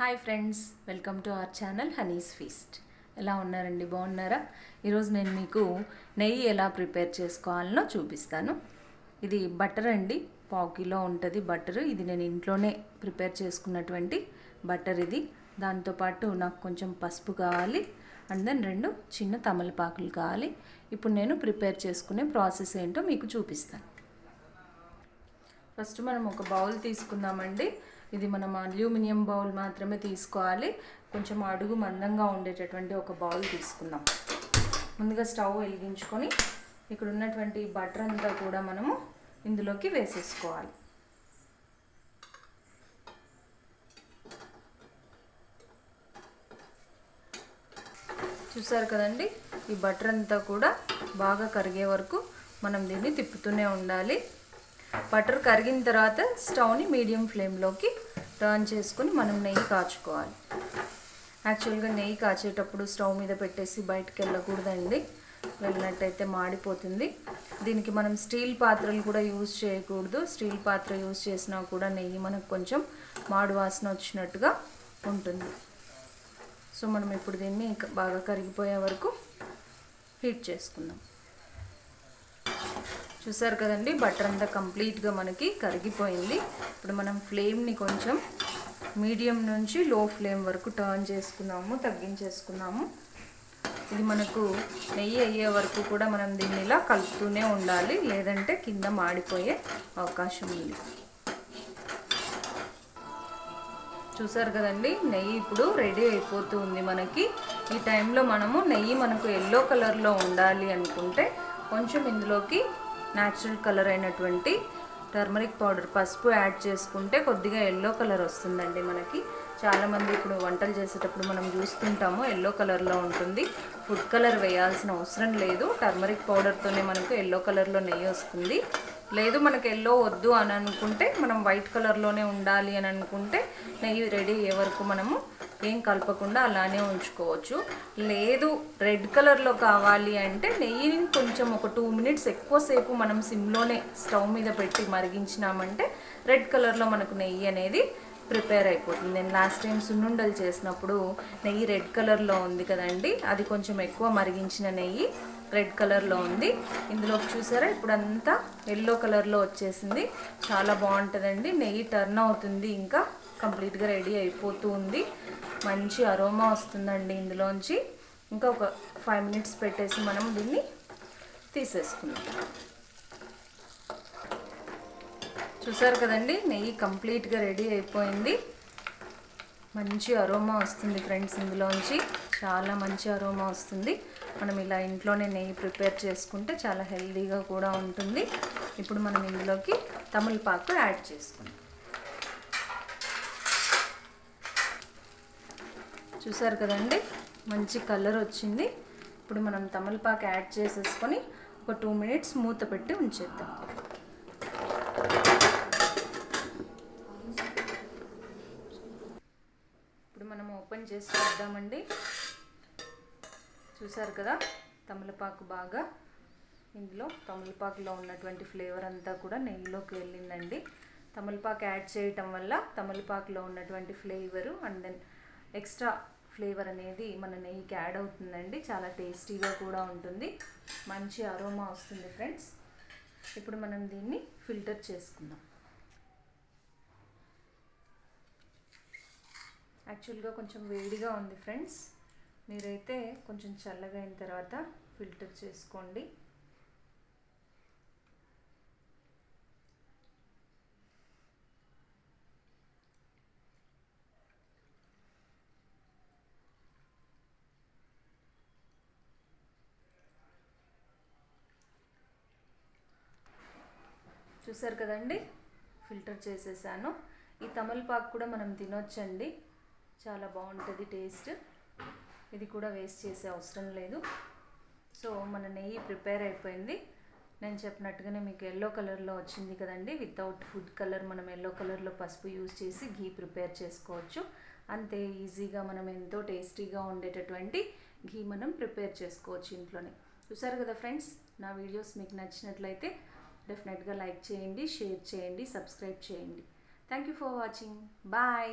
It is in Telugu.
Hi friends, welcome to our channel Honey's feast. ఎలా ఉన్నారండి? బాగున్నారా? ఈరోజు నేను మీకు నెయ్యి ఎలా ప్రిపేర్ చేసుకోవాలనో చూపిస్తాను. ఇది బటర్ అండి, 1/4 కిలో ఉంటుంది బటర్. ఇది నేను ఇంట్లోనే ప్రిపేర్ చేసుకున్నటువంటి బటర్ ఇది. దాంతోపాటు నాకు కొంచెం పసుపు కావాలి, అండ్ దెన్ 2 చిన్న తమలపాకులు కావాలి. ఇప్పుడు నేను ప్రిపేర్ చేసుకునే ప్రాసెస్ ఏంటో మీకు చూపిస్తాను. ఫస్ట్ మనం ఒక బౌల్ తీసుకుందామండి. ఇది మనం అల్యూమినియం బౌల్ మాత్రమే తీసుకోవాలి. కొంచెం అడుగు మందంగా ఉండేటటువంటి ఒక బౌల్ తీసుకుందాం. ముందుగా స్టవ్ వెలిగించుకొని ఇక్కడ ఉన్నటువంటి బటర్ అంతా కూడా మనము ఇందులోకి వేసేసుకోవాలి. చూసారు కదండి, ఈ బటర్ అంతా కూడా బాగా కరిగే వరకు మనం దీన్ని తిప్పుతూనే ఉండాలి. బటర్ కరిగిన తర్వాత స్టవ్ని మీడియం ఫ్లేమ్లోకి టర్న్ చేసుకుని మనం నెయ్యి కాచుకోవాలి. యాక్చువల్గా నెయ్యి కాచేటప్పుడు స్టవ్ మీద పెట్టేసి బయటకు వెళ్ళకూడదండి, వెళ్ళినట్టయితే మాడిపోతుంది. దీనికి మనం స్టీల్ పాత్రలు కూడా యూజ్ చేయకూడదు. స్టీల్ పాత్ర యూజ్ చేసినా కూడా నెయ్యి మనకు కొంచెం మాడు వాసన వచ్చినట్టుగా ఉంటుంది. సో మనం ఇప్పుడు దీన్ని బాగా కరిగిపోయే వరకు హీట్ చేసుకుందాం. చూసారు కదండి, బటర్ అంతా కంప్లీట్గా మనకి కరిగిపోయింది. ఇప్పుడు మనం ఫ్లేమ్ని కొంచెం మీడియం నుంచి లో ఫ్లేమ్ వరకు టర్న్ చేసుకున్నాము, తగ్గించేసుకున్నాము. ఇది మనకు నెయ్యి అయ్యే వరకు కూడా మనం దీన్ని ఇలా కలుపుతూనే ఉండాలి, లేదంటే కింద మాడిపోయే అవకాశం ఉంది. చూసారు కదండి, నెయ్యి ఇప్పుడు రెడీ అయిపోతూ ఉంది మనకి. ఈ టైంలో నెయ్యి మనకు ఎల్లో కలర్లో ఉండాలి అనుకుంటే కొంచెం ఇందులోకి న్యాచురల్ కలర్ అయినటువంటి టర్మరిక్ పౌడర్, పసుపు యాడ్ చేసుకుంటే కొద్దిగా ఎల్లో కలర్ వస్తుందండి మనకి. చాలామంది ఇప్పుడు వంటలు చేసేటప్పుడు మనం చూస్తుంటాము ఎల్లో కలర్లో ఉంటుంది. ఫుడ్ కలర్ వేయాల్సిన అవసరం లేదు, టర్మరిక్ పౌడర్తోనే మనకు ఎల్లో కలర్లో నెయ్యి వస్తుంది. లేదు మనకు ఎల్లో వద్దు అని అనుకుంటే, మనం వైట్ కలర్లోనే ఉండాలి అని అనుకుంటే నెయ్యి రెడీ అయ్యే వరకు మనము ఏం కలపకుండా అలానే ఉంచుకోవచ్చు. లేదు రెడ్ కలర్లో కావాలి అంటే నెయ్యిని కొంచెం ఒక 2 మినిట్స్ ఎక్కువసేపు మనం సిమ్లోనే స్టవ్ మీద పెట్టి మరిగించినామంటే రెడ్ కలర్లో మనకు నెయ్యి అనేది ప్రిపేర్ అయిపోతుంది. నేను లాస్ట్ టైం సున్నుండలు చేసినప్పుడు నెయ్యి రెడ్ కలర్లో ఉంది కదండి, అది కొంచెం ఎక్కువ మరిగించిన నెయ్యి రెడ్ కలర్లో ఉంది. ఇందులోకి చూసారా ఇప్పుడు అంతా ఎల్లో కలర్లో వచ్చేసింది. చాలా బాగుంటుందండి, నెయ్యి టర్న్ అవుతుంది, ఇంకా కంప్లీట్గా రెడీ అయిపోతూ ఉంది. మంచి అరోమా వస్తుందండి ఇందులోంచి. ఇంకా ఒక 5 మినిట్స్ పెట్టేసి మనం దీన్ని తీసేసుకుందాం. చూసారు కదండి, నెయ్యి కంప్లీట్గా రెడీ అయిపోయింది. మంచి అరోమా వస్తుంది ఫ్రెండ్స్, ఇందులోంచి చాలా మంచి అరోమా వస్తుంది. మనం ఇలా ఇంట్లోనే నెయ్యి ప్రిపేర్ చేసుకుంటే చాలా హెల్తీగా కూడా ఉంటుంది. ఇప్పుడు మనం ఇందులోకి తమలపాకు యాడ్ చేసుకుందాం. చూసారు కదండి, మంచి కలర్ వచ్చింది. ఇప్పుడు మనం తమలపాకు యాడ్ చేసేసుకొని ఒక 2 మినిట్స్ మూత పెట్టి ఉంచేద్దాం. ఇప్పుడు మనం ఓపెన్ చేసి చూద్దామండి. చూసారు కదా, తమలపాకు బాగా ఇందులో తమలపాకులో ఉన్నటువంటి ఫ్లేవర్ అంతా కూడా నెయ్యిలోకి వెళ్ళిందండి. తమలపాకు యాడ్ చేయటం వల్ల తమలపాకులో ఉన్నటువంటి flavour and then extra flavour అనేది మన నెయ్యికి యాడ్ అవుతుందండి. చాలా టేస్టీగా కూడా ఉంటుంది, మంచి అరోమా వస్తుంది ఫ్రెండ్స్. ఇప్పుడు మనం దీన్ని ఫిల్టర్ చేసుకుందాం. యాక్చువల్గా కొంచెం వేడిగా ఉంది ఫ్రెండ్స్, మీరైతే కొంచెం చల్లగా అయిన తర్వాత ఫిల్టర్ చేసుకోండి. చూసారు కదండి, ఫిల్టర్ చేసేసాను. ఈ తమలపాకు కూడా మనం తినొచ్చండి, చాలా బాగుంటుంది టేస్ట్. ఇది కూడా వేస్ట్ చేసే అవసరం లేదు. సో మన నెయ్యి ప్రిపేర్ అయిపోయింది. నేను చెప్పినట్టుగానే మీకు ఎల్లో కలర్లో వచ్చింది కదండి. వితౌట్ ఫుడ్ కలర్ మనం ఎల్లో కలర్లో పసుపు యూజ్ చేసి ఘీ ప్రిపేర్ చేసుకోవచ్చు. అంతే ఈజీగా మనం ఎంతో టేస్టీగా ఉండేటటువంటి ఘీ మనం ప్రిపేర్ చేసుకోవచ్చు ఇంట్లోనే. చూసారు కదా ఫ్రెండ్స్, నా వీడియోస్ మీకు నచ్చినట్లయితే డెఫినెట్గా లైక్ చేయండి, షేర్ చేయండి, సబ్స్క్రైబ్ చేయండి. Thank you for watching. Bye.